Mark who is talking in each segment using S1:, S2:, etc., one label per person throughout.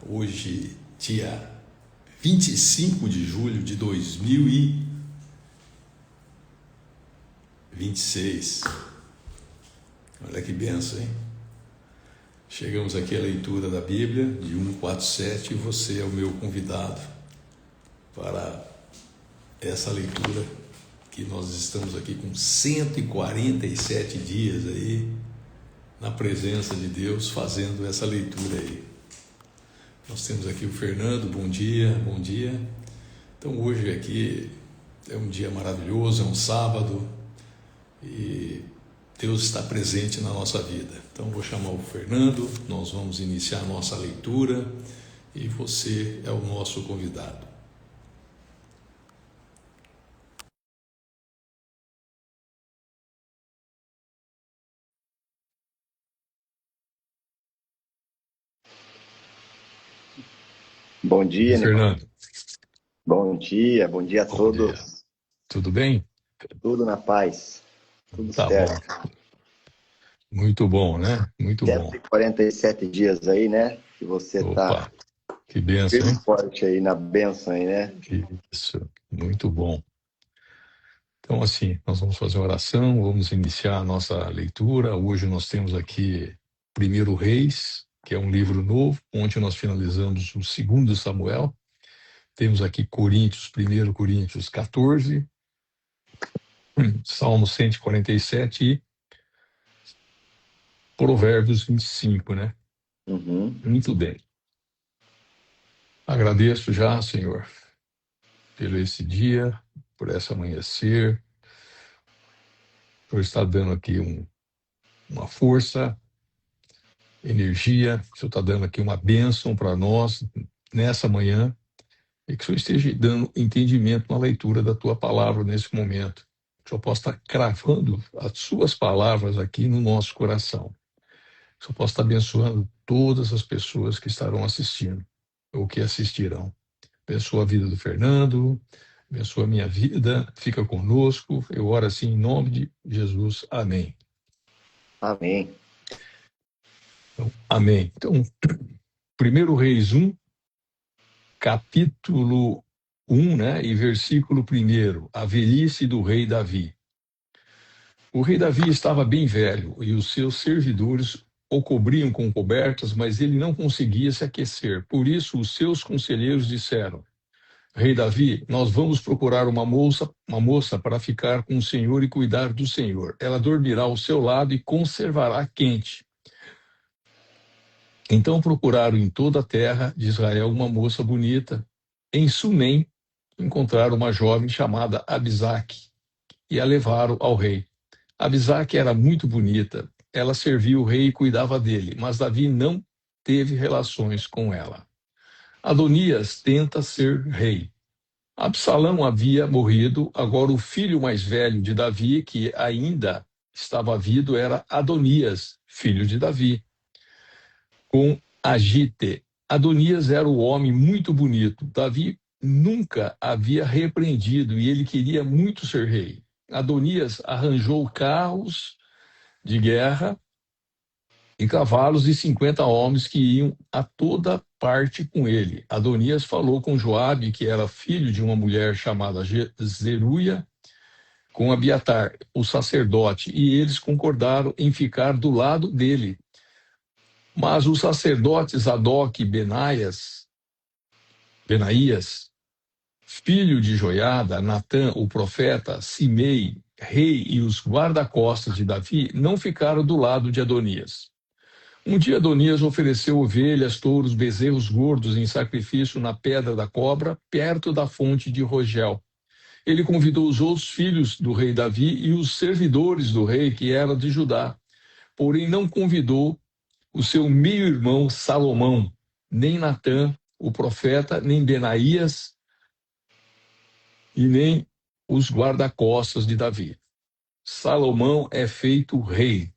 S1: Hoje, dia 25 de julho de 2026. Olha que benção, hein? Chegamos aqui à leitura da Bíblia de 147 e você é o meu convidado para essa leitura que nós estamos aqui com 147 dias aí na presença de Deus fazendo essa leitura aí. Nós temos aqui o Fernando, bom dia, bom dia. Então hoje aqui é um dia maravilhoso, é um sábado e Deus está presente na nossa vida. Então vou chamar o Fernando, nós vamos iniciar a nossa leitura e você é o nosso convidado.
S2: Bom dia,
S1: Fernando.
S2: Bom dia a todos.
S1: Dia. Tudo bem?
S2: Tudo na paz. Tudo
S1: tá
S2: certo.
S1: Bom. Muito bom, né? Muito
S2: 147 bom. Dias aí, né? Que você
S1: Opa, que benção, hein?
S2: forte aí na benção aí, né?
S1: Isso, muito bom. Então, assim, nós vamos fazer uma oração, vamos iniciar a nossa leitura. Hoje nós temos aqui 1 Reis, que é um livro novo. Ontem nós finalizamos o 2 Samuel. Temos aqui Coríntios, 1 Coríntios 14, Salmo 147 e Provérbios 25, né? Muito bem. Agradeço já, Senhor, pelo esse dia, por esse amanhecer, por estar dando aqui uma força, energia, que o Senhor está dando aqui uma bênção para nós nessa manhã, e que o Senhor esteja dando entendimento na leitura da Tua palavra nesse momento. Que o Senhor possa estar cravando as Suas palavras aqui no nosso coração. Que o Senhor possa estar abençoando todas as pessoas que estarão assistindo, ou que assistirão. Abençoa a vida do Fernando, abençoa a minha vida, fica conosco. Eu oro assim em nome de Jesus. Amém.
S2: Amém.
S1: Então, amém. Então, 1 Reis 1, capítulo 1, né, e versículo 1, a velhice do rei Davi. O rei Davi estava bem velho e os seus servidores o cobriam com cobertas, mas ele não conseguia se aquecer. Por isso, os seus conselheiros disseram: Rei Davi, nós vamos procurar uma moça para ficar com o Senhor e cuidar do Senhor. Ela dormirá ao seu lado e conservará quente. Então procuraram em toda a terra de Israel uma moça bonita. Em Sunem encontraram uma jovem chamada Abisaque e a levaram ao rei. Abisaque era muito bonita. Ela servia o rei e cuidava dele, mas Davi não teve relações com ela. Adonias tenta ser rei. Absalão havia morrido, agora o filho mais velho de Davi, que ainda estava vivo, era Adonias, filho de Davi, com Agite. Adonias era um homem muito bonito. Davi nunca havia repreendido e ele queria muito ser rei. Adonias arranjou carros de guerra e cavalos e 50 homens que iam a toda parte com ele. Adonias falou com Joabe, que era filho de uma mulher chamada Zeruia, com Abiatar, o sacerdote, e eles concordaram em ficar do lado dele. Mas os sacerdotes Zadok e Benaías, filho de Joiada, Natã, o profeta, Simei, rei, e os guarda-costas de Davi, não ficaram do lado de Adonias. Um dia Adonias ofereceu ovelhas, touros, bezerros gordos em sacrifício na Pedra da Cobra, perto da fonte de Rogel. Ele convidou os outros filhos do rei Davi e os servidores do rei, que era de Judá. Porém, não convidou o seu meio-irmão Salomão, nem Natã, o profeta, nem Benaías, e nem os guarda-costas de Davi. Salomão é feito rei.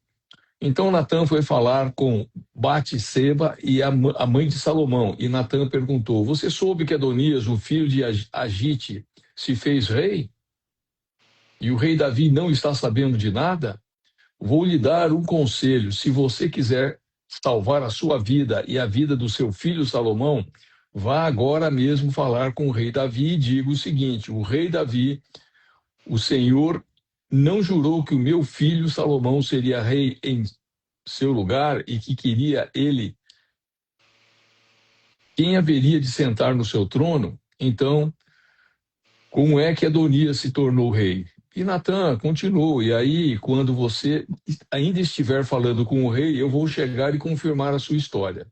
S1: Então Natã foi falar com Batseba e a mãe de Salomão. E Natã perguntou: Você soube que Adonias, o filho de Agite, se fez rei? E o rei Davi não está sabendo de nada? Vou lhe dar um conselho. Se você quiser salvar a sua vida e a vida do seu filho Salomão, vá agora mesmo falar com o rei Davi e diga o seguinte: o rei Davi, o Senhor não jurou que o meu filho Salomão seria rei em seu lugar e que queria ele quem haveria de sentar no seu trono? Então, como é que Adonias se tornou rei? E Natã continuou: e aí, quando você ainda estiver falando com o rei, eu vou chegar e confirmar a sua história.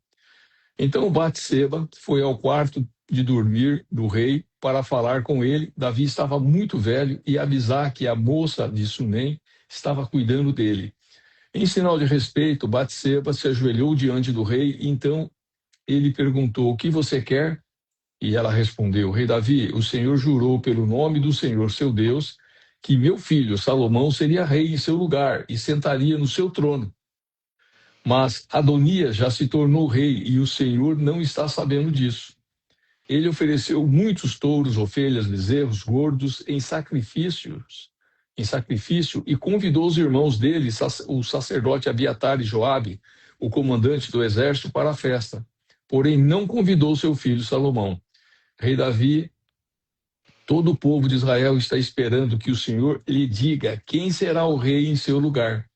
S1: Então Batseba foi ao quarto de dormir do rei para falar com ele. Davi estava muito velho e Abisaque, a moça de Sunem, estava cuidando dele. Em sinal de respeito, Batseba se ajoelhou diante do rei. Então ele perguntou: o que você quer? E ela respondeu: rei Davi, o Senhor jurou pelo nome do Senhor seu Deus que meu filho Salomão seria rei em seu lugar e sentaria no seu trono. Mas Adonias já se tornou rei e o Senhor não está sabendo disso. Ele ofereceu muitos touros, ovelhas, bezerros gordos em sacrifício e convidou os irmãos dele, o sacerdote Abiatar e Joabe, o comandante do exército, para a festa. Porém, não convidou seu filho Salomão. Rei Davi, todo o povo de Israel está esperando que o Senhor lhe diga quem será o rei em seu lugar.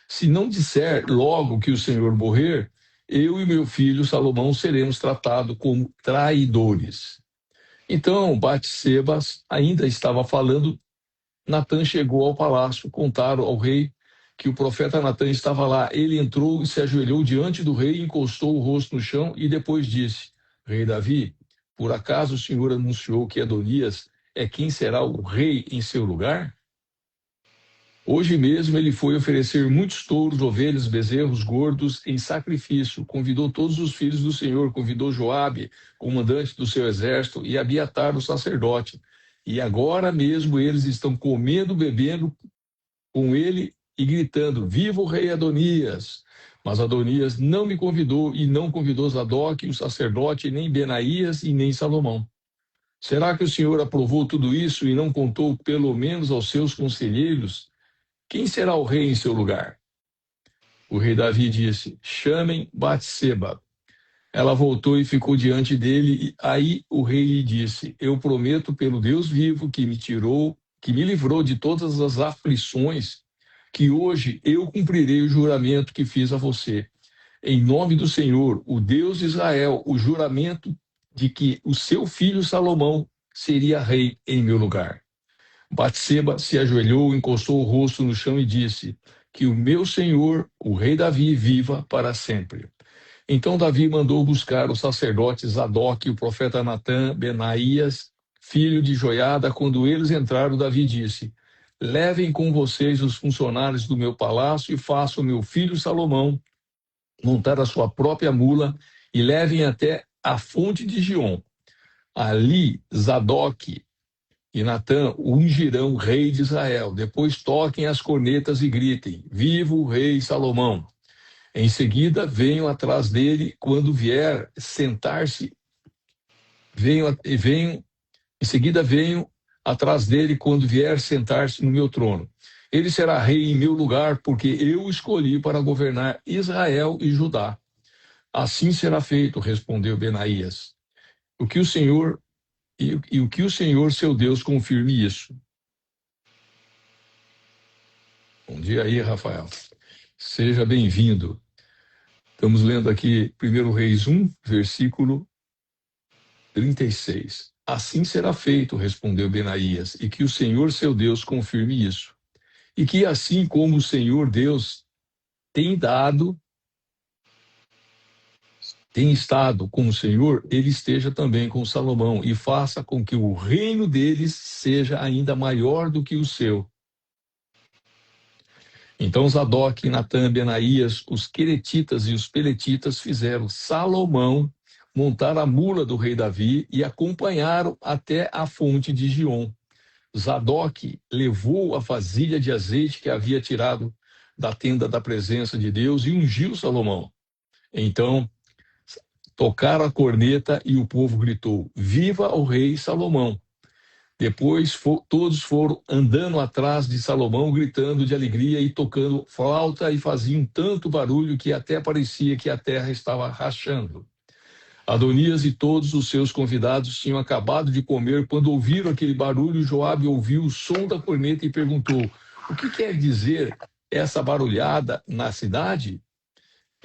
S1: Se não disser logo que o Senhor morrer, eu e meu filho Salomão seremos tratados como traidores. Então, Batseba ainda estava falando. Natã chegou ao palácio, contaram ao rei que o profeta Natã estava lá. Ele entrou e se ajoelhou diante do rei, encostou o rosto no chão e depois disse: rei Davi, por acaso o Senhor anunciou que Adonias é quem será o rei em seu lugar? Hoje mesmo ele foi oferecer muitos touros, ovelhas, bezerros gordos em sacrifício. Convidou todos os filhos do Senhor, convidou Joabe, comandante do seu exército, e Abiatar, o sacerdote. E agora mesmo eles estão comendo, bebendo com ele e gritando: viva o rei Adonias! Mas Adonias não me convidou e não convidou Zadok, o sacerdote, nem Benaías e nem Salomão. Será que o Senhor aprovou tudo isso e não contou pelo menos aos seus conselheiros? Quem será o rei em seu lugar? O rei Davi disse: chamem Batseba. Ela voltou e ficou diante dele, e aí o rei lhe disse: eu prometo pelo Deus vivo que me livrou de todas as aflições, que hoje eu cumprirei o juramento que fiz a você. Em nome do Senhor, o Deus de Israel, o juramento de que o seu filho Salomão seria rei em meu lugar. Batseba se ajoelhou, encostou o rosto no chão e disse: que o meu senhor, o rei Davi, viva para sempre. Então Davi mandou buscar os sacerdotes Zadok e o profeta Natã, Benaías, filho de Joiada. Quando eles entraram, Davi disse: levem com vocês os funcionários do meu palácio e façam o meu filho Salomão montar a sua própria mula e levem até a fonte de Giom. Ali Zadok e Natã ungirão rei de Israel. Depois toquem as cornetas e gritem: viva o rei Salomão! Em seguida, venham atrás dele quando vier sentar-se. Em seguida, venham atrás dele quando vier sentar-se no meu trono. Ele será rei em meu lugar, porque eu o escolhi para governar Israel e Judá. Assim será feito, respondeu Benaías. O que o Senhor seu Deus confirme isso. Bom dia aí, Rafael. Seja bem-vindo. Estamos lendo aqui 1 Reis 1, versículo 36. Assim será feito, respondeu Benaías, e que o Senhor seu Deus confirme isso. E que assim como o Senhor Deus tem estado com o Senhor, ele esteja também com Salomão e faça com que o reino deles seja ainda maior do que o seu. Então Zadok, Natã, Benaías, os queretitas e os peletitas fizeram Salomão montar a mula do rei Davi e acompanharam até a fonte de Giom. Zadok levou a vasilha de azeite que havia tirado da tenda da presença de Deus e ungiu Salomão. Então tocaram a corneta e o povo gritou: viva o rei Salomão! Depois todos foram andando atrás de Salomão, gritando de alegria e tocando flauta, e faziam tanto barulho que até parecia que a terra estava rachando. Adonias e todos os seus convidados tinham acabado de comer quando ouviram aquele barulho. Joabe ouviu o som da corneta e perguntou: o que quer dizer essa barulhada na cidade?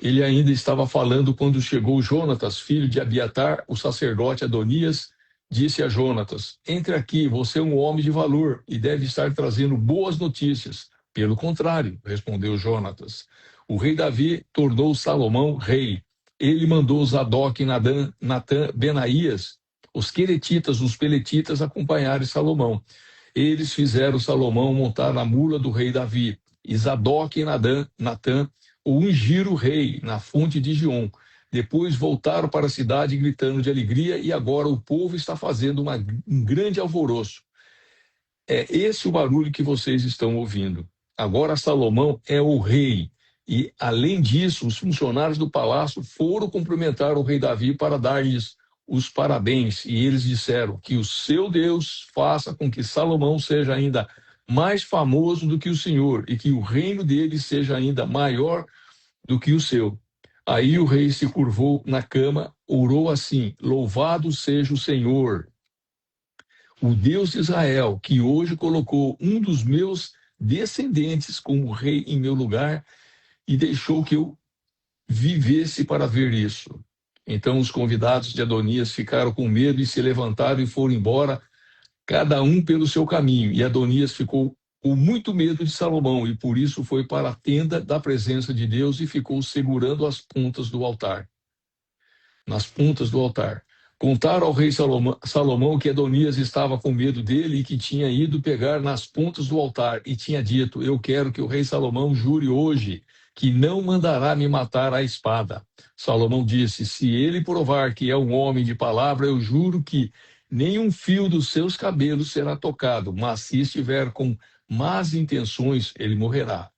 S1: Ele ainda estava falando quando chegou Jonatas, filho de Abiatar. O sacerdote Adonias disse a Jonatas: entre aqui, você é um homem de valor e deve estar trazendo boas notícias. Pelo contrário, respondeu Jonatas, o rei Davi tornou Salomão rei. Ele mandou Zadok, Natã, Benaías, os queretitas, os peletitas acompanharem Salomão. Eles fizeram Salomão montar na mula do rei Davi. E Zadok e Natã o ungiram rei na fonte de Giom. Depois voltaram para a cidade gritando de alegria, e agora o povo está fazendo um grande alvoroço. É esse o barulho que vocês estão ouvindo. Agora Salomão é o rei. E, além disso, os funcionários do palácio foram cumprimentar o rei Davi para dar-lhes os parabéns. E eles disseram: que o seu Deus faça com que Salomão seja ainda mais famoso do que o Senhor, e que o reino dele seja ainda maior do que o seu. Aí o rei se curvou na cama, orou assim: louvado seja o Senhor, o Deus de Israel, que hoje colocou um dos meus descendentes como rei em meu lugar e deixou que eu vivesse para ver isso. Então os convidados de Adonias ficaram com medo e se levantaram e foram embora, cada um pelo seu caminho. E Adonias ficou com muito medo de Salomão, e por isso foi para a tenda da presença de Deus e ficou segurando as pontas do altar. Nas pontas do altar. Contaram ao rei Salomão que Adonias estava com medo dele e que tinha ido pegar nas pontas do altar e tinha dito: eu quero que o rei Salomão jure hoje que não mandará me matar à espada. Salomão disse: se ele provar que é um homem de palavra, eu juro que nenhum fio dos seus cabelos será tocado, mas se estiver com más intenções, ele morrerá.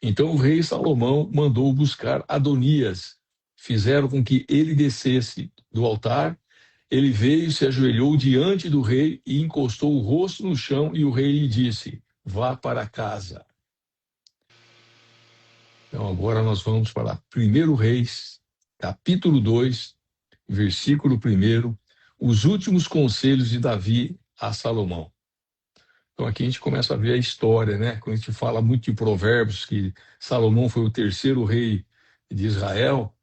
S1: Então o rei Salomão mandou buscar Adonias. Fizeram com que ele descesse do altar. Ele veio, se ajoelhou diante do rei e encostou o rosto no chão, e o rei lhe disse: vá para casa. Então agora nós vamos para 1 Reis, capítulo 2, versículo 1, os últimos conselhos de Davi a Salomão. Então aqui a gente começa a ver a história, né? Quando a gente fala muito de Provérbios, que Salomão foi o terceiro rei de Israel,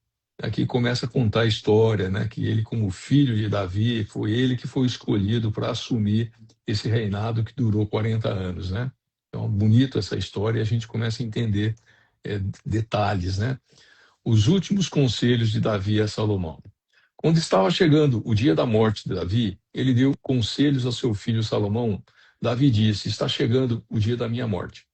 S1: aqui começa a contar a história, né? Que ele, como filho de Davi, foi ele que foi escolhido para assumir esse reinado que durou 40 anos, né? Então, bonito essa história, e a gente começa a entender detalhes, né? Os últimos conselhos de Davi a Salomão. Quando estava chegando o dia da morte de Davi, ele deu conselhos a seu filho Salomão. Davi disse: está chegando o dia da minha morte.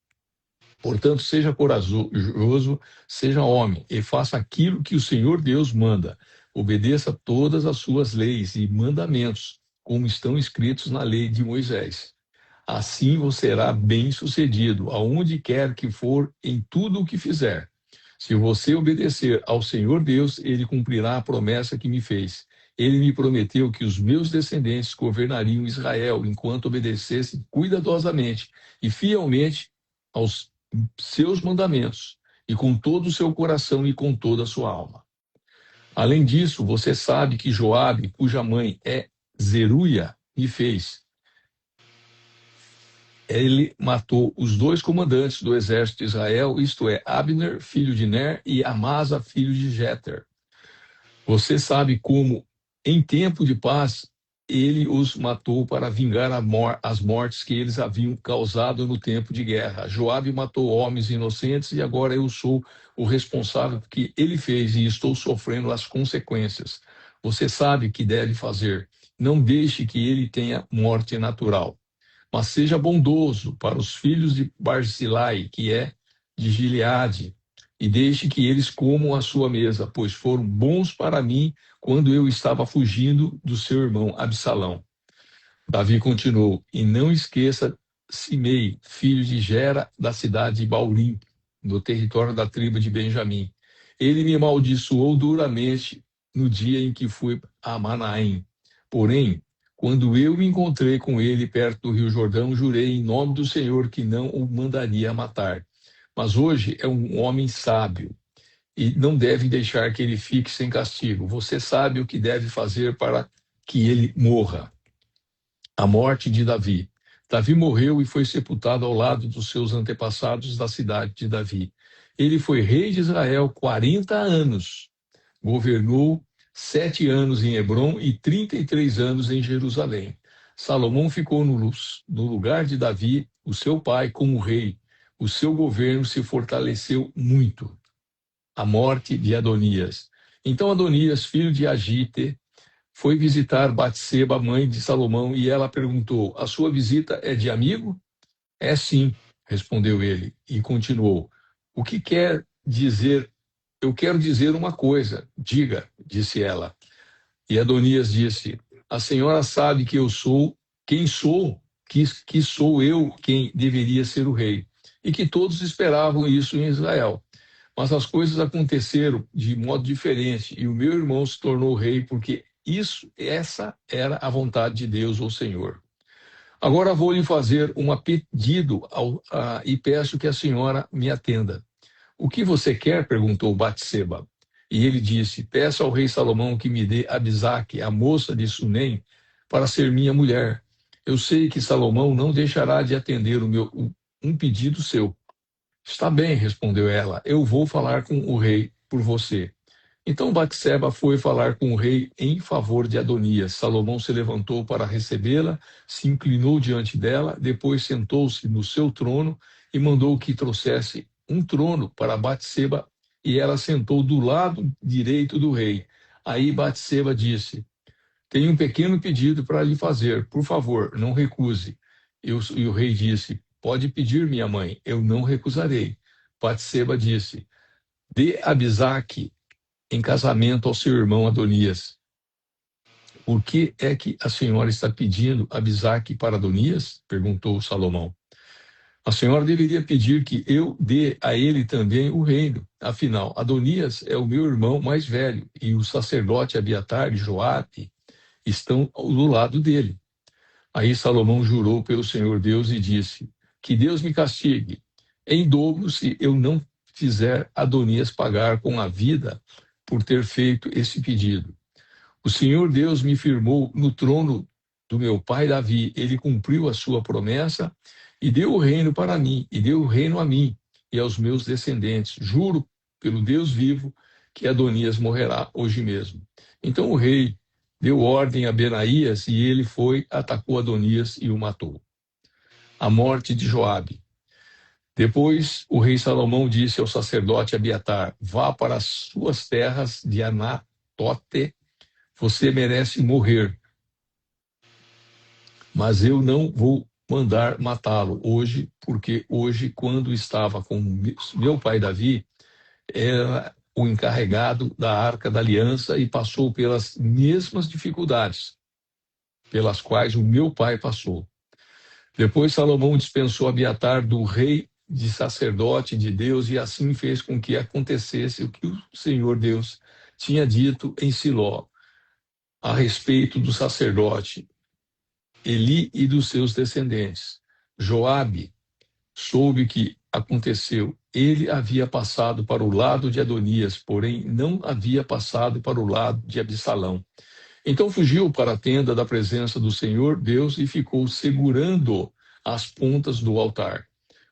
S1: Portanto, seja corajoso, seja homem, e faça aquilo que o Senhor Deus manda. Obedeça todas as suas leis e mandamentos, como estão escritos na lei de Moisés. Assim você será bem-sucedido, aonde quer que for, em tudo o que fizer. Se você obedecer ao Senhor Deus, ele cumprirá a promessa que me fez. Ele me prometeu que os meus descendentes governariam Israel enquanto obedecessem cuidadosamente e fielmente aos seus mandamentos, e com todo o seu coração e com toda a sua alma. Além disso, você sabe que Joabe, cuja mãe é Zeruia, me fez. Ele matou os dois comandantes do exército de Israel, isto é, Abner, filho de Ner, e Amasa, filho de Jeter. Você sabe como, em tempo de paz, ele os matou para vingar as mortes que eles haviam causado no tempo de guerra. Joabe matou homens inocentes, e agora eu sou o responsável que ele fez e estou sofrendo as consequências. Você sabe o que deve fazer. Não deixe que ele tenha morte natural. Mas seja bondoso para os filhos de Barzilai, que é de Gileade, e deixe que eles comam a sua mesa, pois foram bons para mim quando eu estava fugindo do seu irmão Absalão. Davi continuou: e não esqueça Simei, filho de Gera, da cidade de Baurim, no território da tribo de Benjamim. Ele me amaldiçoou duramente no dia em que fui a Manaim. Porém, Quando eu me encontrei com ele perto do rio Jordão, jurei em nome do Senhor que não o mandaria matar. Mas hoje é um homem sábio e não deve deixar que ele fique sem castigo. Você sabe o que deve fazer para que ele morra. A morte de Davi. Davi morreu e foi sepultado ao lado dos seus antepassados da cidade de Davi. Ele foi rei de Israel 40 anos. Governou 7 anos em Hebrom e 33 anos em Jerusalém. Salomão ficou no lugar de Davi, o seu pai, como rei. O seu governo se fortaleceu muito. A morte de Adonias. Então Adonias, filho de Agite, foi visitar Batseba, mãe de Salomão, e ela perguntou: a sua visita é de amigo? É sim, respondeu ele, e continuou: o que quer dizer? Eu quero dizer uma coisa. Diga, disse ela. E Adonias disse: a senhora sabe que eu sou quem sou, que sou eu quem deveria ser o rei, e que todos esperavam isso em Israel. Mas as coisas aconteceram de modo diferente, e o meu irmão se tornou rei porque essa era a vontade de Deus, o Senhor. Agora vou lhe fazer um pedido e peço que a senhora me atenda. O que você quer? Perguntou Batseba. E ele disse: peça ao rei Salomão que me dê Abisaque, a moça de Sunem, para ser minha mulher. Eu sei que Salomão não deixará de atender um pedido seu. Está bem, respondeu ela, eu vou falar com o rei por você. Então Batseba foi falar com o rei em favor de Adonias. Salomão se levantou para recebê-la, se inclinou diante dela, depois sentou-se no seu trono e mandou que trouxesse um trono para Batseba, e ela sentou do lado direito do rei. Aí Batseba disse: tenho um pequeno pedido para lhe fazer, por favor, não recuse. E o rei disse: pode pedir, minha mãe, eu não recusarei. Batseba disse: dê Abisaque em casamento ao seu irmão Adonias. Por que é que a senhora está pedindo Abisaque para Adonias? Perguntou Salomão. A senhora deveria pedir que eu dê a ele também o reino. Afinal, Adonias é o meu irmão mais velho e o sacerdote Abiatar e Joabe estão do lado dele. Aí Salomão jurou pelo Senhor Deus e disse: que Deus me castigue em dobro se eu não fizer Adonias pagar com a vida por ter feito esse pedido. O Senhor Deus me firmou no trono do meu pai Davi. Ele cumpriu a sua promessa e deu o reino para mim, e deu o reino a mim e aos meus descendentes. Juro pelo Deus vivo que Adonias morrerá hoje mesmo. Então o rei deu ordem a Benaías e ele foi, atacou Adonias e o matou. A morte de Joabe. Depois o rei Salomão disse ao sacerdote Abiatar: vá para as suas terras de Anatote, você merece morrer. Mas eu não vou mandar matá-lo hoje, porque hoje, quando estava com meu pai Davi, era o encarregado da Arca da Aliança e passou pelas mesmas dificuldades pelas quais o meu pai passou. Depois Salomão dispensou Abiatar do rei de sacerdote de Deus e assim fez com que acontecesse o que o Senhor Deus tinha dito em Siló a respeito do sacerdote Eli e dos seus descendentes. Joabe soube que aconteceu. Ele havia passado para o lado de Adonias, porém não havia passado para o lado de Absalão. Então fugiu para a tenda da presença do Senhor Deus e ficou segurando as pontas do altar.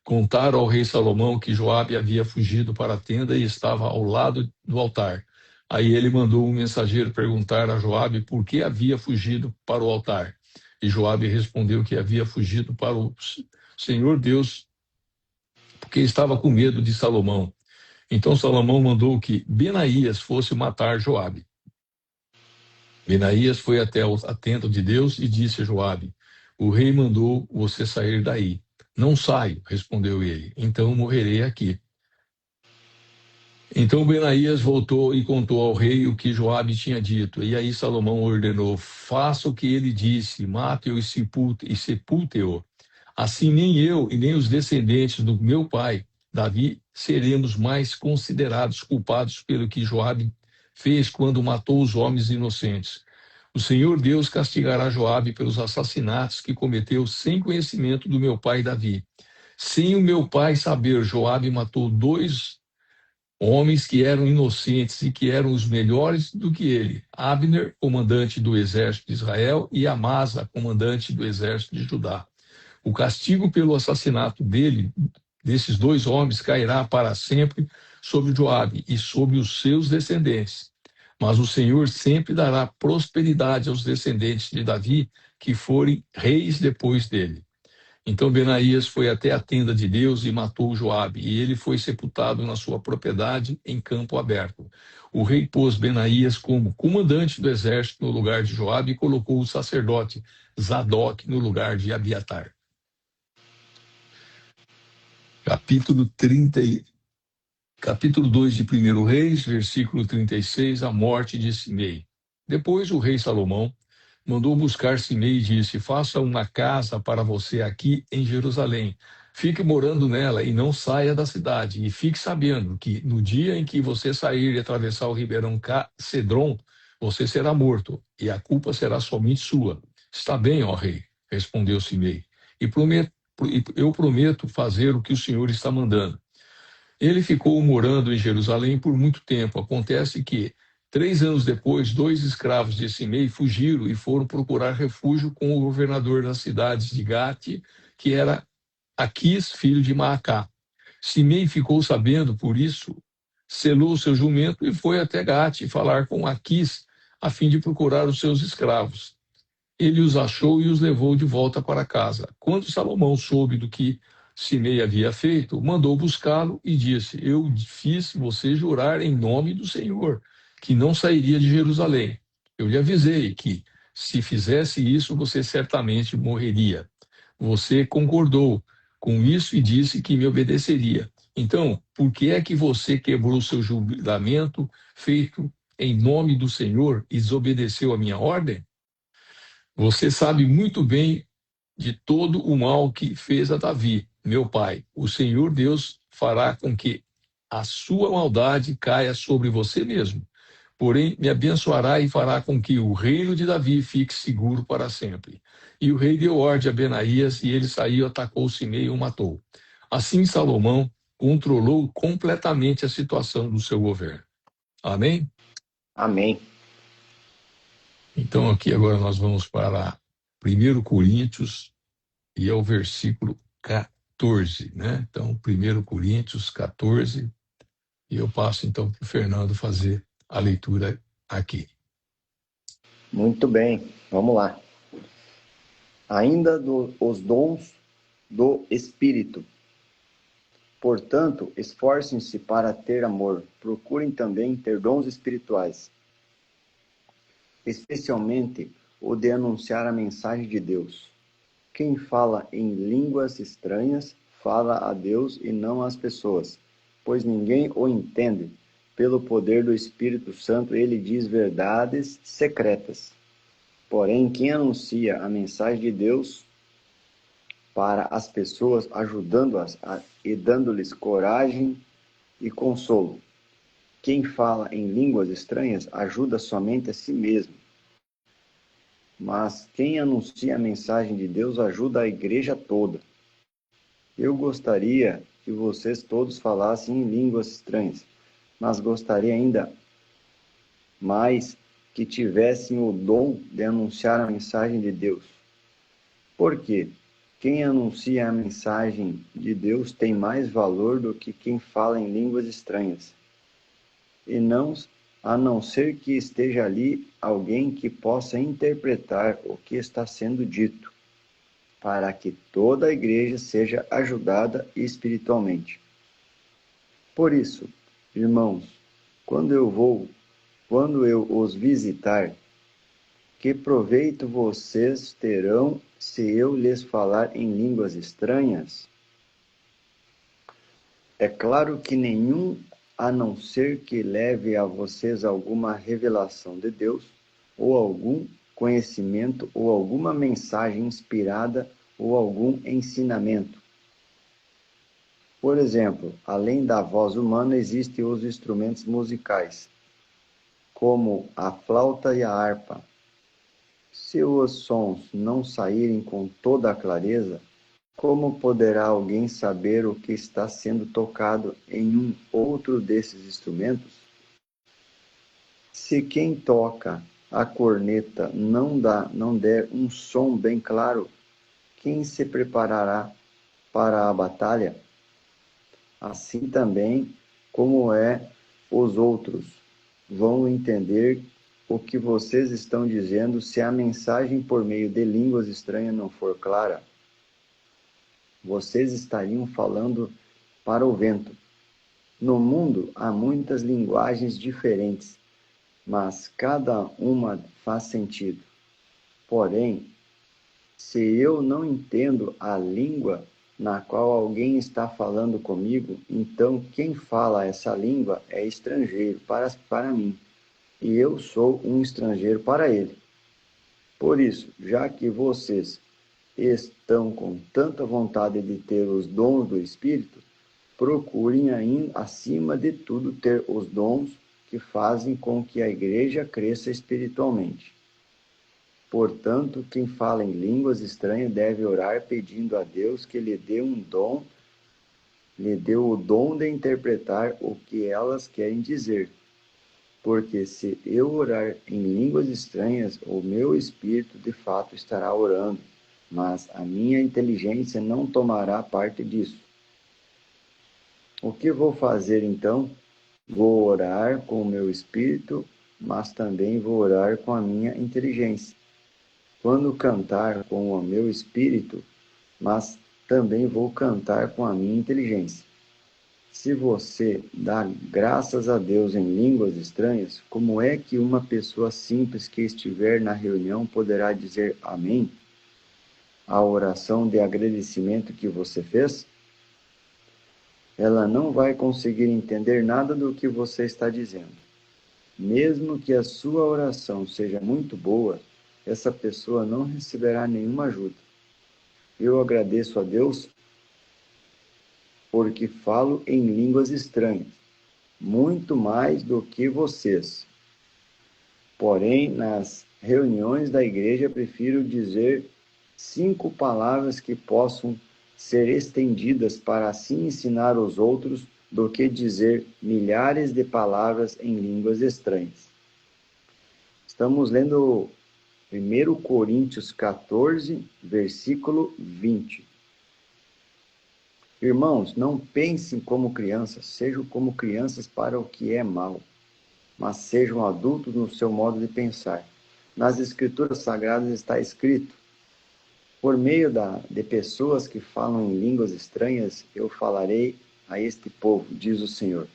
S1: Contaram ao rei Salomão que Joabe havia fugido para a tenda e estava ao lado do altar. Aí ele mandou um mensageiro perguntar a Joabe por que havia fugido para o altar. E Joabe respondeu que havia fugido para o Senhor Deus porque estava com medo de Salomão. Então Salomão mandou que Benaías fosse matar Joabe. Benaías foi até a tenda de Deus e disse a Joabe: o rei mandou você sair daí. Não saio, respondeu ele, então morrerei aqui. Então Benaías voltou e contou ao rei o que Joabe tinha dito. E aí Salomão ordenou: faça o que ele disse, mate-o e sepulte-o. Assim nem eu e nem os descendentes do meu pai, Davi, seremos mais considerados culpados pelo que Joabe fez quando matou os homens inocentes. O Senhor Deus castigará Joabe pelos assassinatos que cometeu sem conhecimento do meu pai Davi. Sem o meu pai saber, Joabe matou 2 homens que eram inocentes e que eram os melhores do que ele: Abner, comandante do exército de Israel, e Amasa, comandante do exército de Judá. O castigo pelo assassinato desses 2 homens, cairá para sempre sobre Joabe e sobre os seus descendentes. Mas o Senhor sempre dará prosperidade aos descendentes de Davi, que forem reis depois dele. Então Benaías foi até a tenda de Deus e matou Joabe, e ele foi sepultado na sua propriedade em campo aberto. O rei pôs Benaías como comandante do exército no lugar de Joabe e colocou o sacerdote Zadok no lugar de Abiatar. Capítulo 2 de 1 Reis, versículo 36, a morte de Simei. Depois o rei Salomão mandou buscar Simei e disse: faça uma casa para você aqui em Jerusalém. Fique morando nela e não saia da cidade. E fique sabendo que no dia em que você sair e atravessar o ribeirão Cedron, você será morto, e a culpa será somente sua. Está bem, ó rei, respondeu Simei, e eu prometo fazer o que o Senhor está mandando. Ele ficou morando em Jerusalém por muito tempo. Acontece que, 3 anos depois, 2 escravos de Simei fugiram e foram procurar refúgio com o governador das cidades de Gate, que era Aquis, filho de Maacá. Simei ficou sabendo, por isso, selou seu jumento e foi até Gate falar com Aquis, a fim de procurar os seus escravos. Ele os achou e os levou de volta para casa. Quando Salomão soube do que Simei havia feito, mandou buscá-lo e disse: eu fiz você jurar em nome do Senhor, que não sairia de Jerusalém. Eu lhe avisei que, se fizesse isso, você certamente morreria. Você concordou com isso e disse que me obedeceria. Então, por que é que você quebrou seu juramento feito em nome do Senhor e desobedeceu a minha ordem? Você sabe muito bem de todo o mal que fez a Davi, meu pai. O Senhor Deus fará com que a sua maldade caia sobre você mesmo. Porém, me abençoará e fará com que o reino de Davi fique seguro para sempre. E o rei deu ordem a Benaías, e ele saiu, atacou Simei e o matou. Assim, Salomão controlou completamente a situação do seu governo. Amém?
S2: Amém.
S1: Então, aqui agora nós vamos para 1 Coríntios, e é o versículo 14, né? Então, 1 Coríntios 14, e eu passo então para o Fernando fazer a leitura aqui.
S2: Muito bem, vamos lá. Ainda os dons do Espírito. Portanto, esforcem-se para ter amor. Procurem também ter dons espirituais, especialmente o de anunciar a mensagem de Deus. Quem fala em línguas estranhas, fala a Deus e não às pessoas, pois ninguém o entende. Pelo poder do Espírito Santo, ele diz verdades secretas. Porém, quem anuncia a mensagem de Deus para as pessoas, ajudando-as e dando-lhes coragem e consolo. Quem fala em línguas estranhas ajuda somente a si mesmo. Mas quem anuncia a mensagem de Deus ajuda a igreja toda. Eu gostaria que vocês todos falassem em línguas estranhas, mas gostaria ainda mais que tivessem o dom de anunciar a mensagem de Deus. Por quê? Quem anuncia a mensagem de Deus tem mais valor do que quem fala em línguas estranhas. A não ser que esteja ali alguém que possa interpretar o que está sendo dito, para que toda a igreja seja ajudada espiritualmente. Por isso, irmãos, quando eu os visitar, que proveito vocês terão se eu lhes falar em línguas estranhas? É claro que nenhum, a não ser que leve a vocês alguma revelação de Deus, ou algum conhecimento, ou alguma mensagem inspirada, ou algum ensinamento. Por exemplo, além da voz humana, existem os instrumentos musicais, como a flauta e a harpa. Se os sons não saírem com toda a clareza, como poderá alguém saber o que está sendo tocado em um outro desses instrumentos? Se quem toca a corneta não der um som bem claro, quem se preparará para a batalha? Assim também como os outros vão entender o que vocês estão dizendo se a mensagem por meio de línguas estranhas não for clara. Vocês estariam falando para o vento. No mundo há muitas linguagens diferentes, mas cada uma faz sentido. Porém, se eu não entendo a língua na qual alguém está falando comigo, então quem fala essa língua é estrangeiro para mim, e eu sou um estrangeiro para ele. Por isso, já que vocês estão com tanta vontade de ter os dons do Espírito, procurem ainda, acima de tudo, ter os dons que fazem com que a igreja cresça espiritualmente. Portanto, quem fala em línguas estranhas deve orar pedindo a Deus que lhe dê o dom de interpretar o que elas querem dizer. Porque se eu orar em línguas estranhas, o meu espírito de fato estará orando, mas a minha inteligência não tomará parte disso. O que vou fazer então? Vou orar com o meu espírito, mas também vou orar com a minha inteligência. Quando cantar com o meu espírito, mas também vou cantar com a minha inteligência. Se você dá graças a Deus em línguas estranhas, como é que uma pessoa simples que estiver na reunião poderá dizer amém à oração de agradecimento que você fez? Ela não vai conseguir entender nada do que você está dizendo. Mesmo que a sua oração seja muito boa, essa pessoa não receberá nenhuma ajuda. Eu agradeço a Deus porque falo em línguas estranhas, muito mais do que vocês. Porém, nas reuniões da igreja, prefiro dizer 5 palavras que possam ser estendidas para assim ensinar os outros do que dizer milhares de palavras em línguas estranhas. Estamos lendo 1 Coríntios 14, versículo 20. Irmãos, não pensem como crianças, sejam como crianças para o que é mal, mas sejam adultos no seu modo de pensar. Nas Escrituras Sagradas está escrito: por meio de pessoas que falam em línguas estranhas, eu falarei a este povo, diz o Senhor.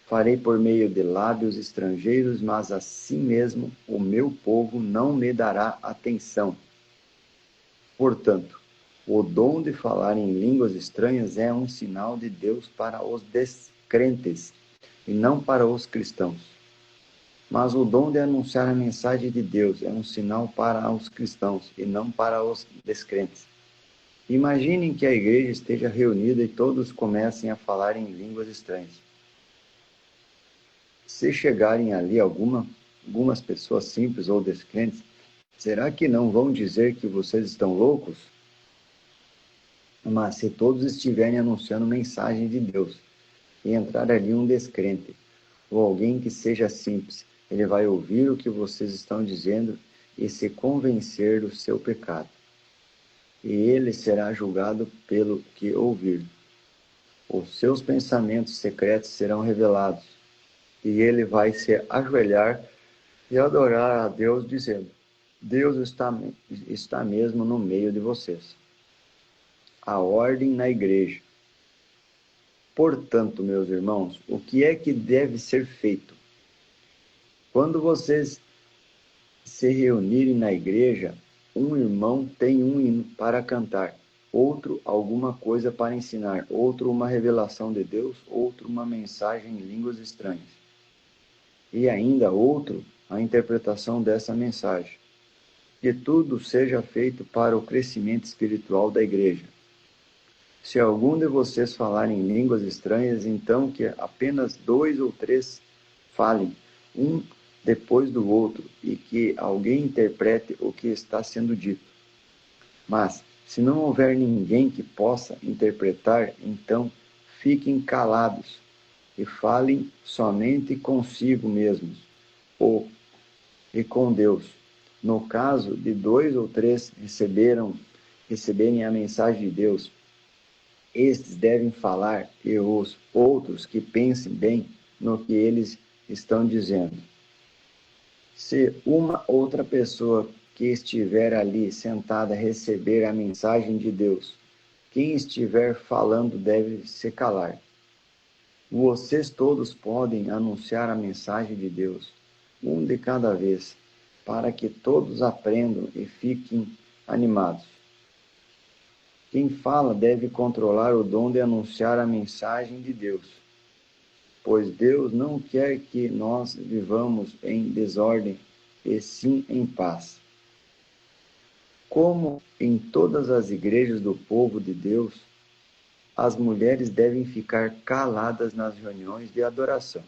S2: Farei por meio de lábios estrangeiros, mas assim mesmo o meu povo não me dará atenção. Portanto, o dom de falar em línguas estranhas é um sinal de Deus para os descrentes e não para os cristãos. Mas o dom de anunciar a mensagem de Deus é um sinal para os cristãos e não para os descrentes. Imaginem que a igreja esteja reunida e todos comecem a falar em línguas estranhas. Se chegarem ali algumas pessoas simples ou descrentes, será que não vão dizer que vocês estão loucos? Mas se todos estiverem anunciando mensagem de Deus e entrar ali um descrente ou alguém que seja simples, ele vai ouvir o que vocês estão dizendo e se convencer do seu pecado. E ele será julgado pelo que ouvir. Os seus pensamentos secretos serão revelados. E ele vai se ajoelhar e adorar a Deus, dizendo: Deus está mesmo no meio de vocês. A ordem na igreja. Portanto, meus irmãos, o que é que deve ser feito? Quando vocês se reunirem na igreja, um irmão tem um hino para cantar, outro alguma coisa para ensinar, outro uma revelação de Deus, outro uma mensagem em línguas estranhas. E ainda outro a interpretação dessa mensagem. Que tudo seja feito para o crescimento espiritual da igreja. Se algum de vocês falar em línguas estranhas, então que apenas 2 ou 3 falem, um depois do outro e que alguém interprete o que está sendo dito. Mas, se não houver ninguém que possa interpretar, então fiquem calados e falem somente consigo mesmos ou e com Deus. No caso de 2 ou 3 receberem a mensagem de Deus, estes devem falar e os outros que pensem bem no que eles estão dizendo. Se uma outra pessoa que estiver ali sentada receber a mensagem de Deus, quem estiver falando deve se calar. Vocês todos podem anunciar a mensagem de Deus, um de cada vez, para que todos aprendam e fiquem animados. Quem fala deve controlar o dom de anunciar a mensagem de Deus, pois Deus não quer que nós vivamos em desordem, e sim em paz. Como em todas as igrejas do povo de Deus, as mulheres devem ficar caladas nas reuniões de adoração.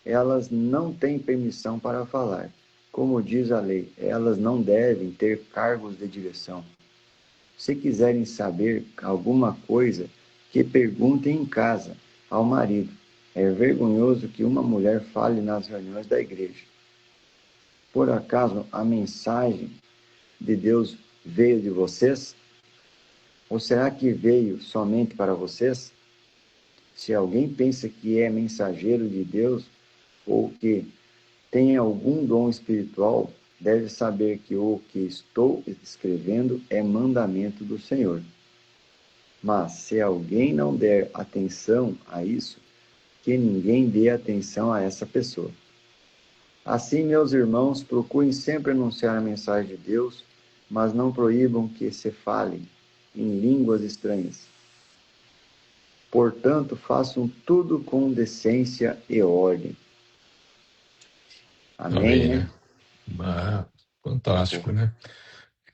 S2: Elas não têm permissão para falar. Como diz a lei, elas não devem ter cargos de direção. Se quiserem saber alguma coisa, que perguntem em casa ao marido. É vergonhoso que uma mulher fale nas reuniões da igreja. Por acaso a mensagem de Deus veio de vocês? Ou será que veio somente para vocês? Se alguém pensa que é mensageiro de Deus ou que tem algum dom espiritual, deve saber que o que estou escrevendo é mandamento do Senhor. Mas se alguém não der atenção a isso, que ninguém dê atenção a essa pessoa. Assim, meus irmãos, procurem sempre anunciar a mensagem de Deus, mas não proíbam que se fale em línguas estranhas. Portanto, façam tudo com decência e ordem. Amém,
S1: Amém,
S2: né?
S1: né? Ah, fantástico, né?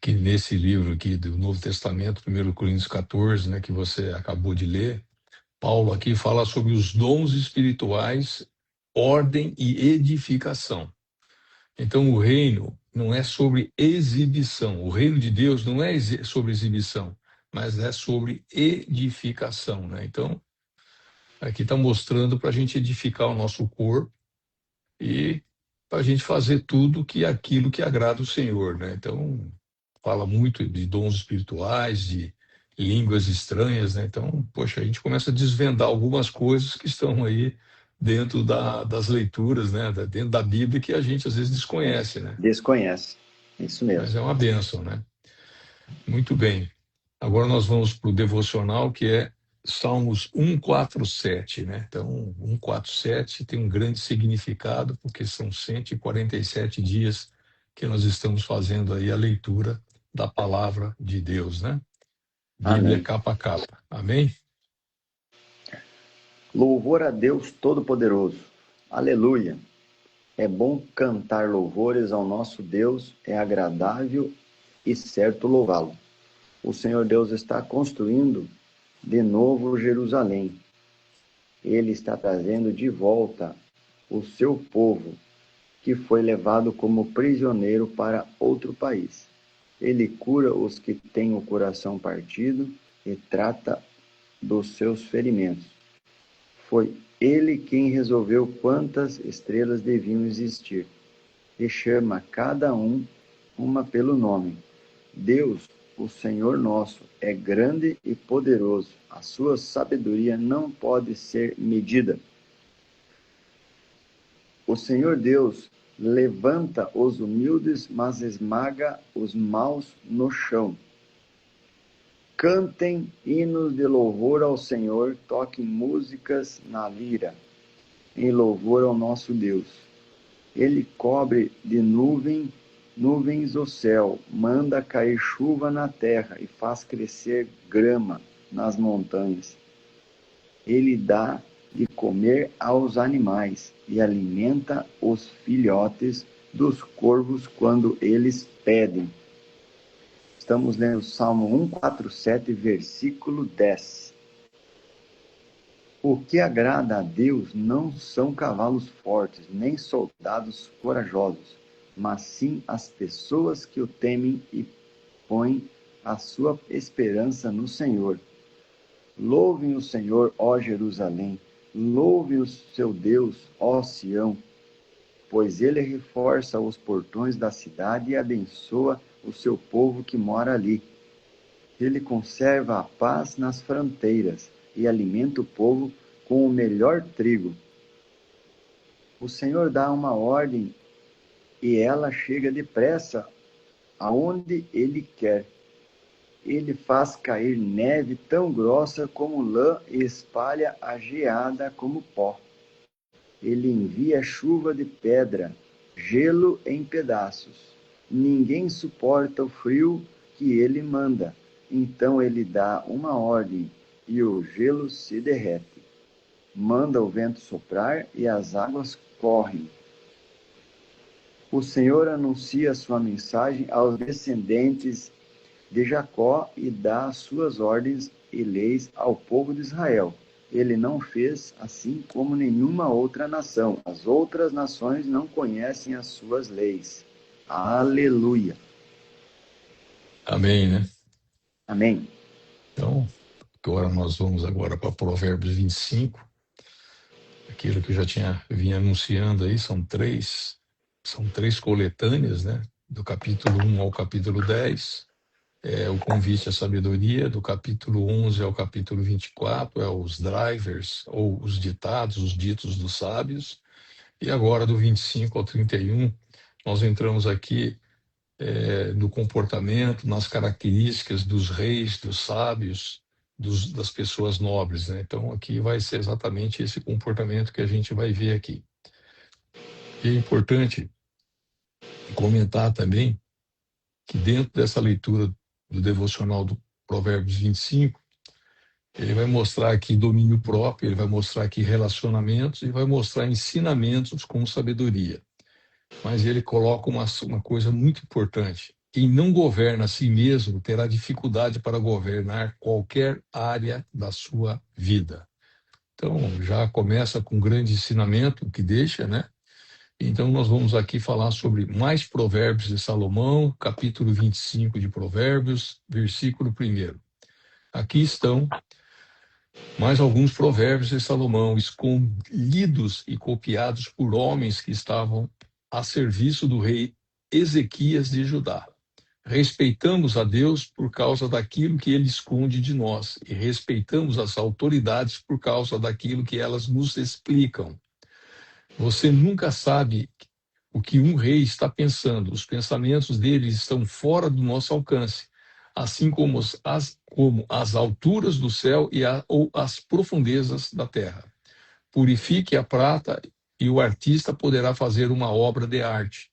S1: Que nesse livro aqui do Novo Testamento, 1 Coríntios 14, né, que você acabou de ler, Paulo aqui fala sobre os dons espirituais, ordem e edificação. Então, o reino não é sobre exibição. O reino de Deus não é sobre exibição, mas é sobre edificação, né? Então, aqui está mostrando para a gente edificar o nosso corpo e para a gente fazer tudo que aquilo que agrada o Senhor, né? Então, fala muito de dons espirituais, de línguas estranhas, né? Então, poxa, a gente começa a desvendar algumas coisas que estão aí dentro das leituras, né? Dentro da Bíblia que a gente às vezes desconhece, né?
S2: Desconhece. Isso
S1: Mas
S2: mesmo.
S1: é uma bênção, né? Muito bem. Agora nós vamos para o devocional, que é Salmos 147, né? Então, 147 tem um grande significado, porque são 147 dias que nós estamos fazendo aí a leitura da palavra de Deus, né? Bíblia
S2: Amém.
S1: capa a capa. Amém?
S2: Louvor a Deus Todo-Poderoso. Aleluia. É bom cantar louvores ao nosso Deus, é agradável e certo louvá-lo. O Senhor Deus está construindo de novo Jerusalém. Ele está trazendo de volta o seu povo, que foi levado como prisioneiro para outro país. Ele cura os que têm o coração partido e trata dos seus ferimentos. Foi ele quem resolveu quantas estrelas deviam existir e chama cada uma pelo nome. Deus, o Senhor nosso, é grande e poderoso. A sua sabedoria não pode ser medida. O Senhor Deus levanta os humildes, mas esmaga os maus no chão. Cantem hinos de louvor ao Senhor, toquem músicas na lira, em louvor ao nosso Deus. Ele cobre de nuvens o céu, manda cair chuva na terra e faz crescer grama nas montanhas. Ele dá de comer aos animais e alimenta os filhotes dos corvos quando eles pedem. Estamos lendo Salmo 147, versículo 10. O que agrada a Deus não são cavalos fortes, nem soldados corajosos, mas sim as pessoas que o temem e põem a sua esperança no Senhor. Louvem o Senhor, ó Jerusalém, louve o seu Deus, ó Sião, pois ele reforça os portões da cidade e abençoa o seu povo que mora ali. Ele conserva a paz nas fronteiras e alimenta o povo com o melhor trigo. O Senhor dá uma ordem e ela chega depressa aonde ele quer. Ele faz cair neve tão grossa como lã e espalha a geada como pó. Ele envia chuva de pedra, gelo em pedaços. Ninguém suporta o frio que ele manda. Então ele dá uma ordem e o gelo se derrete. Manda o vento soprar e as águas correm. O Senhor anuncia sua mensagem aos descendentes de Jacó e dá as suas ordens e leis ao povo de Israel. Ele não fez assim como nenhuma outra nação. As outras nações não conhecem as suas leis. Aleluia.
S1: Amém, né?
S2: Amém.
S1: Então, agora nós vamos agora para Provérbios 25. Aquilo que eu já vinha anunciando aí, são três coletâneas, né? Do capítulo 1 ao capítulo 10. É o convite à sabedoria, do capítulo 11 ao capítulo 24, é os drivers, ou os ditados, os ditos dos sábios, e agora do 25 ao 31, nós entramos aqui no comportamento, nas características dos reis, dos sábios, das pessoas nobres, né? Então aqui vai ser exatamente esse comportamento que a gente vai ver aqui. E é importante comentar também que dentro dessa leitura do devocional do Provérbios 25, ele vai mostrar aqui domínio próprio, ele vai mostrar aqui relacionamentos e vai mostrar ensinamentos com sabedoria. Mas ele coloca uma coisa muito importante. Quem não governa a si mesmo terá dificuldade para governar qualquer área da sua vida. Então, já começa com um grande ensinamento que deixa, né? Então, nós vamos aqui falar sobre mais provérbios de Salomão, capítulo 25 de Provérbios, versículo 1. Aqui estão mais alguns provérbios de Salomão, escolhidos e copiados por homens que estavam a serviço do rei Ezequias de Judá. Respeitamos a Deus por causa daquilo que ele esconde de nós e respeitamos as autoridades por causa daquilo que elas nos explicam. Você nunca sabe o que um rei está pensando. Os pensamentos dele estão fora do nosso alcance, assim como as alturas do céu ou as profundezas da terra. Purifique a prata e o artista poderá fazer uma obra de arte.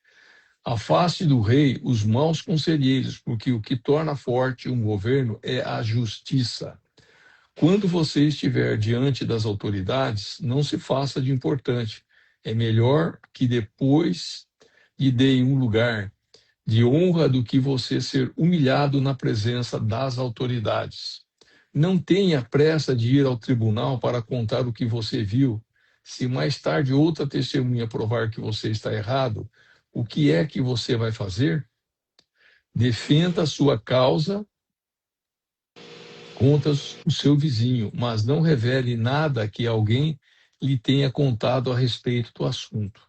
S1: Afaste do rei os maus conselheiros, porque o que torna forte um governo é a justiça. Quando você estiver diante das autoridades, não se faça de importante. É melhor que depois lhe deem um lugar de honra do que você ser humilhado na presença das autoridades. Não tenha pressa de ir ao tribunal para contar o que você viu. Se mais tarde outra testemunha provar que você está errado, o que é que você vai fazer? Defenda a sua causa contra o seu vizinho, mas não revele nada que alguém lhe tenha contado a respeito do assunto.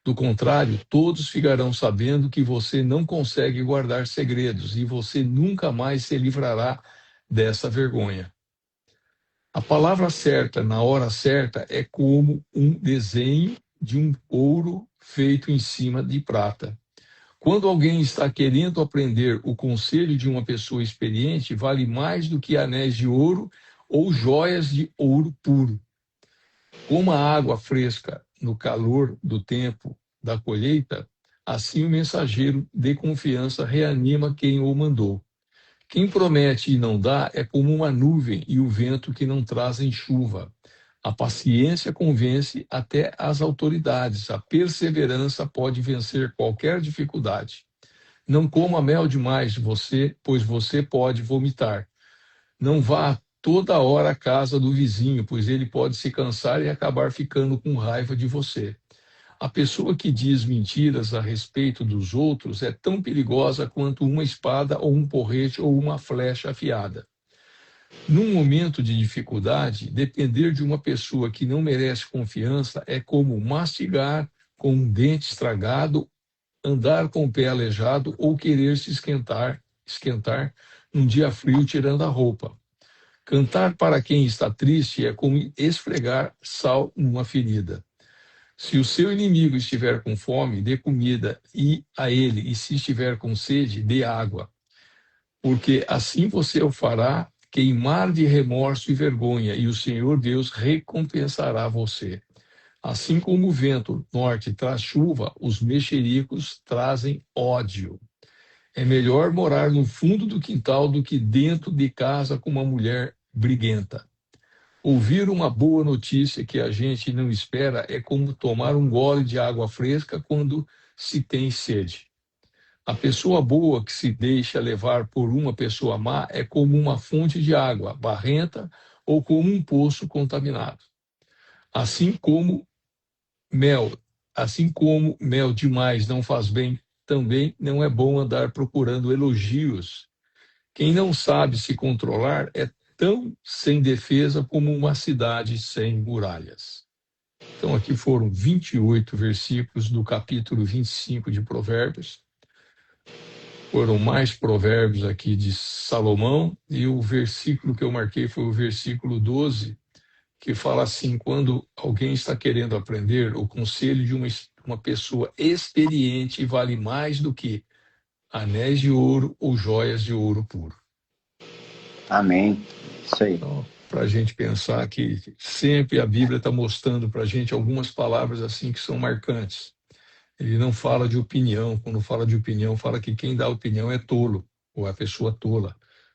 S1: Do contrário, todos ficarão sabendo que você não consegue guardar segredos e você nunca mais se livrará dessa vergonha. A palavra certa, na hora certa, é como um desenho de um ouro feito em cima de prata. Quando alguém está querendo aprender o conselho de uma pessoa experiente, vale mais do que anéis de ouro ou joias de ouro puro. Como a água fresca no calor do tempo da colheita, assim o mensageiro de confiança reanima quem o mandou. Quem promete e não dá é como uma nuvem e o vento que não trazem chuva. A paciência convence até as autoridades. A perseverança pode vencer qualquer dificuldade. Não coma mel demais de você, pois você pode vomitar. Não vá toda hora a casa do vizinho, pois ele pode se cansar e acabar ficando com raiva de você. A pessoa que diz mentiras a respeito dos outros é tão perigosa quanto uma espada ou um porrete ou uma flecha afiada. Num momento de dificuldade, depender de uma pessoa que não merece confiança é como mastigar com um dente estragado, andar com o pé aleijado ou querer se esquentar num dia frio tirando a roupa. Cantar para quem está triste é como esfregar sal numa ferida. Se o seu inimigo estiver com fome, dê comida a ele, e se estiver com sede, dê água, porque assim você o fará queimar de remorso e vergonha, e o Senhor Deus recompensará você. Assim como o vento norte traz chuva, os mexericos trazem ódio. É melhor morar no fundo do quintal do que dentro de casa com uma mulher briguenta. Ouvir uma boa notícia que a gente não espera é como tomar um gole de água fresca quando se tem sede. A pessoa boa que se deixa levar por uma pessoa má é como uma fonte de água barrenta ou como um poço contaminado. Assim como mel, assim como mel demais não faz bem, também não é bom andar procurando elogios. Quem não sabe se controlar é tão sem defesa como uma cidade sem muralhas. Então, aqui foram 28 versículos do capítulo 25 de Provérbios. Foram mais provérbios aqui de Salomão, e o versículo que eu marquei foi o versículo 12, que fala assim: quando alguém está querendo aprender, o conselho de uma pessoa experiente vale mais do que anéis de ouro ou joias de ouro puro.
S2: Amém. Isso aí.
S1: Então, para a gente pensar que sempre a Bíblia está mostrando para a gente algumas palavras assim que são marcantes. Ele não fala de opinião. Quando fala de opinião, fala que quem dá opinião é tolo, ou é a pessoa tola.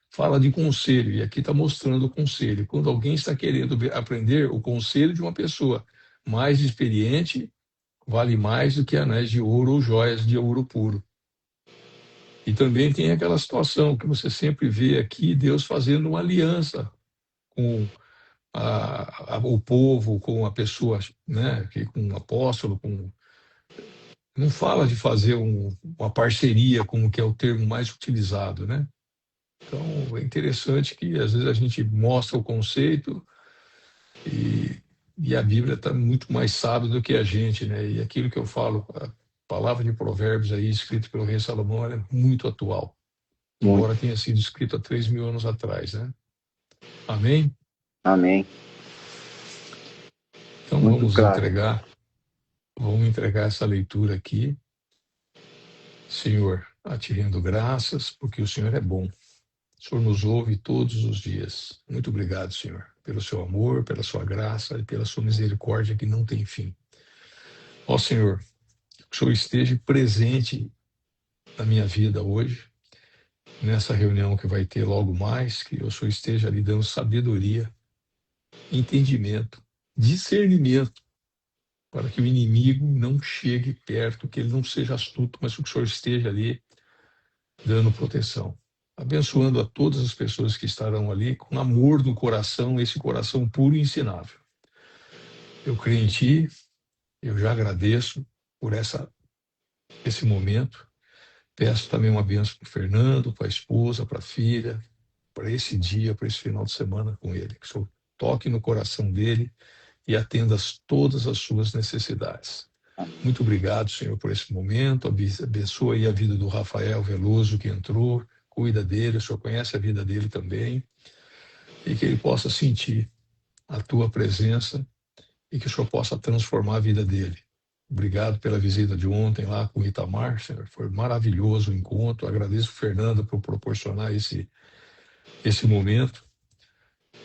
S1: Fala de conselho, e aqui está mostrando o conselho. Quando alguém está querendo aprender, o conselho de uma pessoa mais experiente vale mais do que anéis de ouro ou joias de ouro puro. E também tem aquela situação que você sempre vê aqui, Deus fazendo uma aliança com o povo, com a pessoa, né, com o apóstolo, não fala de fazer uma parceria, como que é o termo mais utilizado, né? Então, é interessante que às vezes a gente mostra o conceito e a Bíblia está muito mais sábia do que a gente, né? E aquilo que eu falo, a palavra de Provérbios aí, escrito pelo rei Salomão, ela é muito atual, embora
S2: Muito.
S1: tenha sido escrito há 3.000 anos atrás, né? Amém?
S2: Amém.
S1: Então,
S2: Muito claro.
S1: vamos entregar essa leitura aqui. Senhor, a te rendo graças, porque o Senhor é bom. O Senhor nos ouve todos os dias. Muito obrigado, Senhor, pelo seu amor, pela sua graça e pela sua misericórdia que não tem fim. Ó Senhor, que o Senhor esteja presente na minha vida hoje, nessa reunião que vai ter logo mais, que o Senhor esteja ali dando sabedoria, entendimento, discernimento, para que o inimigo não chegue perto, que ele não seja astuto, mas que o Senhor esteja ali dando proteção. Abençoando a todas as pessoas que estarão ali com amor no coração, esse coração puro e ensinável. Eu creio em Ti, eu já agradeço por esse momento. Peço também uma bênção para o Fernando, para a esposa, para a filha, para esse dia, para esse final de semana com ele. Que o Senhor toque no coração dele e atenda todas as suas necessidades. Muito obrigado, Senhor, por esse momento. Abençoa aí a vida do Rafael Veloso, que entrou. Cuida dele, o Senhor conhece a vida dele também. E que ele possa sentir a Tua presença e que o Senhor possa transformar a vida dele. Obrigado pela visita de ontem lá com o Itamar, Senhor. Foi maravilhoso o encontro. Agradeço o Fernando por proporcionar esse momento.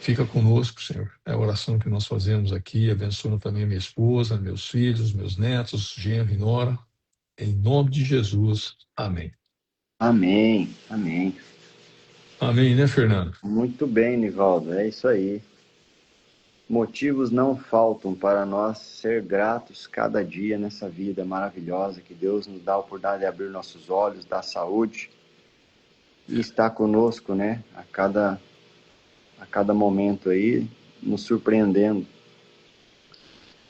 S1: Fica conosco, Senhor. É a oração que nós fazemos aqui, abençoando também a minha esposa, meus filhos, meus netos, genro e nora. Em nome de Jesus. Amém.
S2: Amém. Amém.
S1: Amém, né, Fernando?
S2: Muito bem, Nivaldo. É isso aí. Motivos não faltam para nós ser gratos cada dia nessa vida maravilhosa que Deus nos dá a oportunidade de abrir nossos olhos, dar saúde e estar conosco, né? A cada a cada momento aí, nos surpreendendo.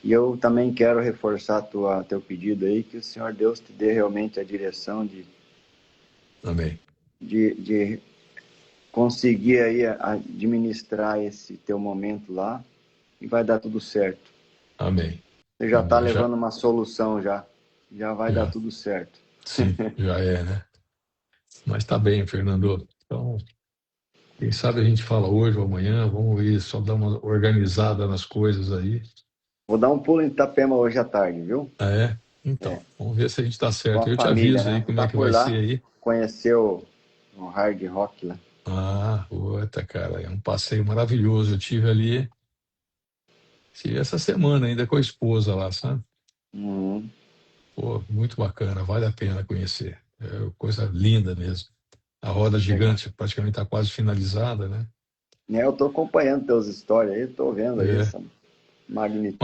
S2: E eu também quero reforçar teu pedido aí, que o Senhor Deus te dê realmente a direção
S1: Amém.
S2: de conseguir aí administrar esse teu momento lá, e vai dar tudo certo.
S1: Amém.
S2: Você já está
S1: Amém.
S2: levando uma solução já vai dar
S1: Já,
S2: tudo certo.
S1: sim, já é, né? Mas tá bem, Fernando. Então, quem sabe a gente fala hoje ou amanhã, vamos ir só dar uma organizada nas coisas aí.
S2: Vou dar um pulo em Itapema hoje à tarde, viu?
S1: Ah, é? Então,
S2: É,
S1: vamos ver se a gente está
S2: com
S1: certo.
S2: a
S1: Eu te
S2: família,
S1: aviso aí
S2: né?
S1: como é
S2: Tá
S1: que
S2: por
S1: vai ser
S2: lá,
S1: aí.
S2: conhecer o Hard Rock lá.
S1: Ah, outra, cara, é um passeio maravilhoso. Eu tive essa semana ainda com a esposa lá, sabe?
S2: Uhum.
S1: Pô, muito bacana, vale a pena conhecer. É coisa linda mesmo. A roda
S2: Legal.
S1: gigante praticamente está quase finalizada, né?
S2: Né, eu tô acompanhando teus histórias aí, tô vendo aí
S1: É.
S2: essa
S1: Mas,
S2: magnitude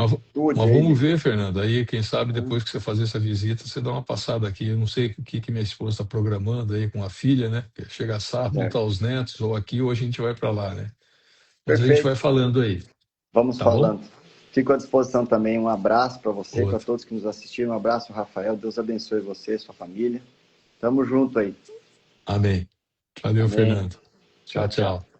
S1: mas
S2: aí
S1: vamos
S2: de...
S1: ver, Fernando. Aí, quem sabe,
S2: Uhum.
S1: depois que você fazer essa visita, você dá uma passada aqui. Eu não sei o que minha esposa está programando aí com a filha, né? Porque chega sábado, não tá
S2: Certo.
S1: os netos, ou aqui, ou a gente vai para lá, né? Mas a gente vai
S2: Perfeito.
S1: falando aí,
S2: Vamos
S1: tá bom?
S2: falando. Fico à disposição também. Um abraço para você, para
S1: Outro.
S2: todos que nos assistiram. Um abraço, Rafael. Deus abençoe você, sua família. Tamo junto aí.
S1: Amém. Valeu,
S2: Amém.
S1: Fernando. Tchau,
S2: Tchau, tchau.
S1: tchau.